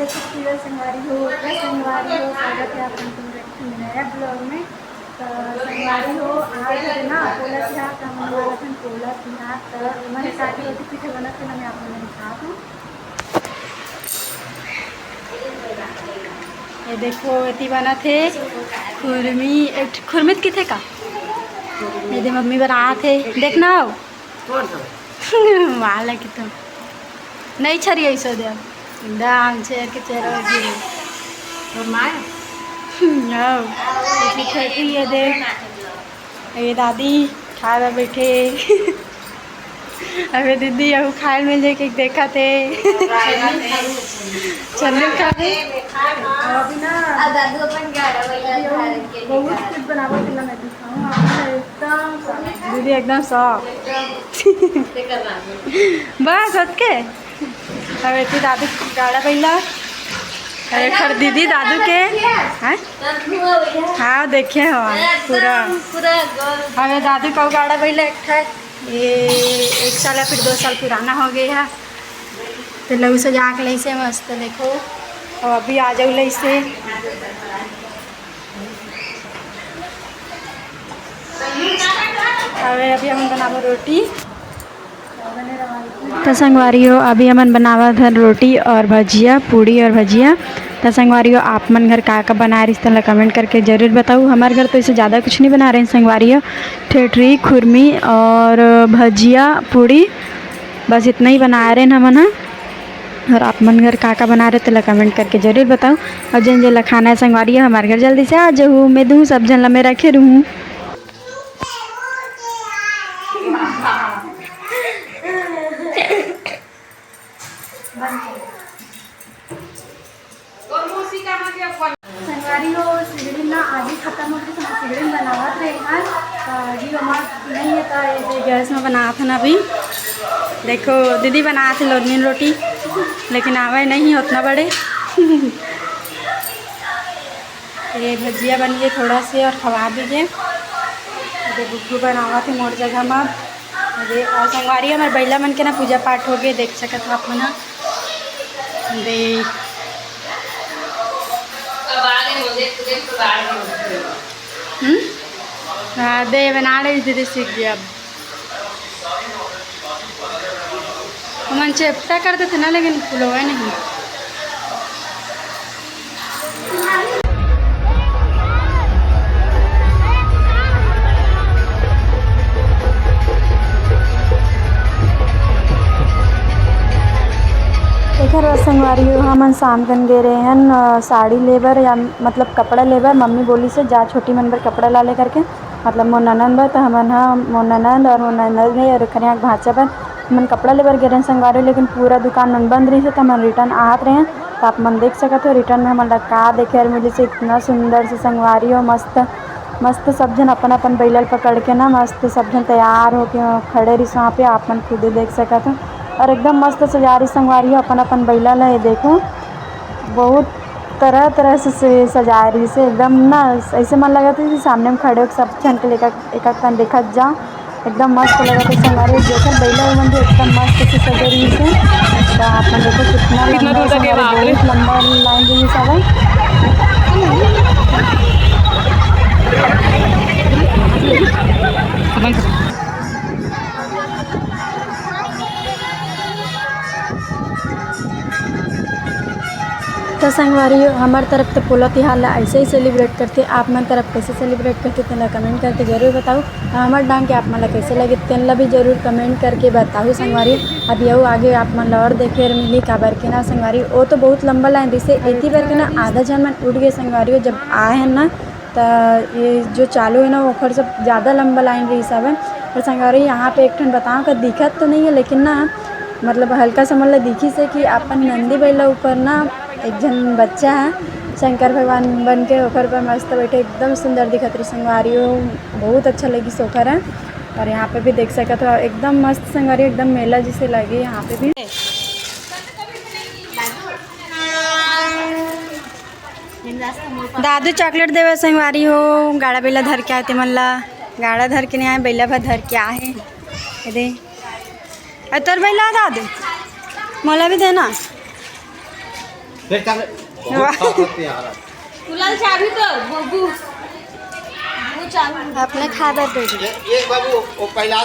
प्रिय संगवारी हो, स्वागत है आपन नया ब्लॉग में। तो संगवारी हो, आज है ना पोला तिहार का मनवाथन पोला तिहार। तो मैंने काटी रोटी पीठे बना के मैं आपको दिखा दूँ। ये देखो इतनी बना थे खुरमी, एक खुरमित किथे का ये मम्मी बना थे, देखना हो वाला कि तुम नहीं छरी ऐसा दे एकदम शेर के चेहरा गिरी तो माय ये दे ये दादी खाए बैठे अबे दीदी अब खाए मिल जाए कि देखा थे चंदन खा थे अभी ना दादू अपन बहुत कुछ बनावा दिला मैं दिखाऊं एकदम दीदी एकदम सॉफ्ट बस ओके अब इतनी दादू गाड़ा पहला अरे खर दीदी दादू के हैं हाँ देखे हवा पूरा हमें दादू का गाड़ा पहले एक ये 1 साल या फिर 2 साल पुराना हो गया है। तो लहू सजा के लैसे मस्त देखो और अभी आ जाओ लैसे अभी हम बनावा रोटी तो संगवारी हो अभी हमन बनावा था रोटी और भजिया पूड़ी और भजिया। तो संगवारी हो आप मन घर का बना रही तो कमेंट करके ज़रूर बताओ। हमारे घर तो इसे ज़्यादा कुछ नहीं बना रहे हैं संगवारी हो, ठेठरी खुरमी और भजिया पूड़ी बस इतना ही बना रहे हैं हमन। और आप मन घर का बना रहे तो कमेंट करके ज़रूर बताओ। और जिन जिन खाना है संगवारी हो हमारे घर जल्दी से आ जाऊँ, मैं दूँ सब जन मैं रखे रहूँ। संगवारी हो सिगड़ी ना आधी खत्म हो गई तो हम सिगड़ी बनावत रहे हैं जी हमारे नहीं है तो ये गैस में बना था ना। अभी देखो दीदी बना थे लोरनीन रोटी लेकिन आवे नहीं उतना बड़े ये भजिया बनिए थोड़ा से और खवा दीजिए। अरे गुग्गू बनावा थे मोर जगह में अरे और संगवारी हमारे बैला मन के ना पूजा पाठ हो गए देख सकत हो आप मन देख हाँ दे बना रही दीदी सीख गया। अब मन चेपटा करते थे ना लेकिन फुलवा नहीं। देखो संगवारी हो हम शाम कन गे रहे हैं साड़ी लेबर या मतलब कपड़ा लेबर। मम्मी बोली से जा छोटी मन बर कपड़ा ला ले करके मतलब मोर ननद बर। तो हमन हाँ मोर ननद और मोर ननद गए और खरिया भाचा पर मन कपड़ा लेबर गे रहे संगवारी लेकिन पूरा दुकान मन बंद रही से तो हम रिटर्न आहत रहे। तो आप मन देख सकते हो रिटर्न में हमन का देखे मिली से इतना सुंदर से संगवारी हो मस्त मस्त सब जन अपन अपन बैलल पकड़ के ना मस्त सब जन तैयार हो के खड़े रही वहाँ पे आप मन खुद देख सकते हो। और एकदम मस्त सजा रही संगवारी अपन अपन बैला ला देखो बहुत तरह तरह से सजा रही से एकदम ना ऐसे मन लगा था कि सामने में खड़े हो सब जन के लेकर एक एक देखा जा एकदम मस्त लगा था संगवारी देखकर बैला मन एकदम मस्त से सजा रही से। तो आप देखो कितना लंबा बहुत लंबा लाइन रही सब तो संगवारी हमारे तरफ तो पोला तिहार ऐसे ही सेलिब्रेट करते। आप मन तरफ कैसे सेलिब्रेट करते तेना कमेंट करके ज़रूर बताओ। हमारे डांग के आप मन कैसे लगे तेना भी ज़रूर कमेंट करके बताओ संगवारी। अब यू आगे आप मन और देखे मिली काबर के ना संगवारी वो तो बहुत लंबा लाइन रही से इतनी बार के ना आधा जन मन उठ गए संगवारी जब आए हैं ना। तो ये जो चालू है ना वो खर सब ज़्यादा लंबा लाइन रही सब है। और संगवारी यहाँ पे एक ठन बताओ का दिखत तो नहीं है लेकिन ना मतलब हल्का सा मतलब दिखी से कि अपन नंदी बैला ऊपर ना एक जन बच्चा है शंकर भगवान बन के ओखर पर मस्त बैठे एकदम सुंदर दिखत रही संगवारी हो बहुत अच्छा लगी सोखर है। और यहाँ पे भी देख सकते हो एकदम मस्त संगवारी एकदम मेला जैसे लगे यहाँ पे भी। दादू चॉकलेट देवे संगवारी हो गाड़ा बेला धर के आए थे मन ला गाड़ा धर के नहीं आए बैला भर धर के आए दे तोर बैला दादू मोला भी देना फिर चांगले तुला चाबी तर बघू चाबी आपने खादा दे दी ये बाबू वो पहला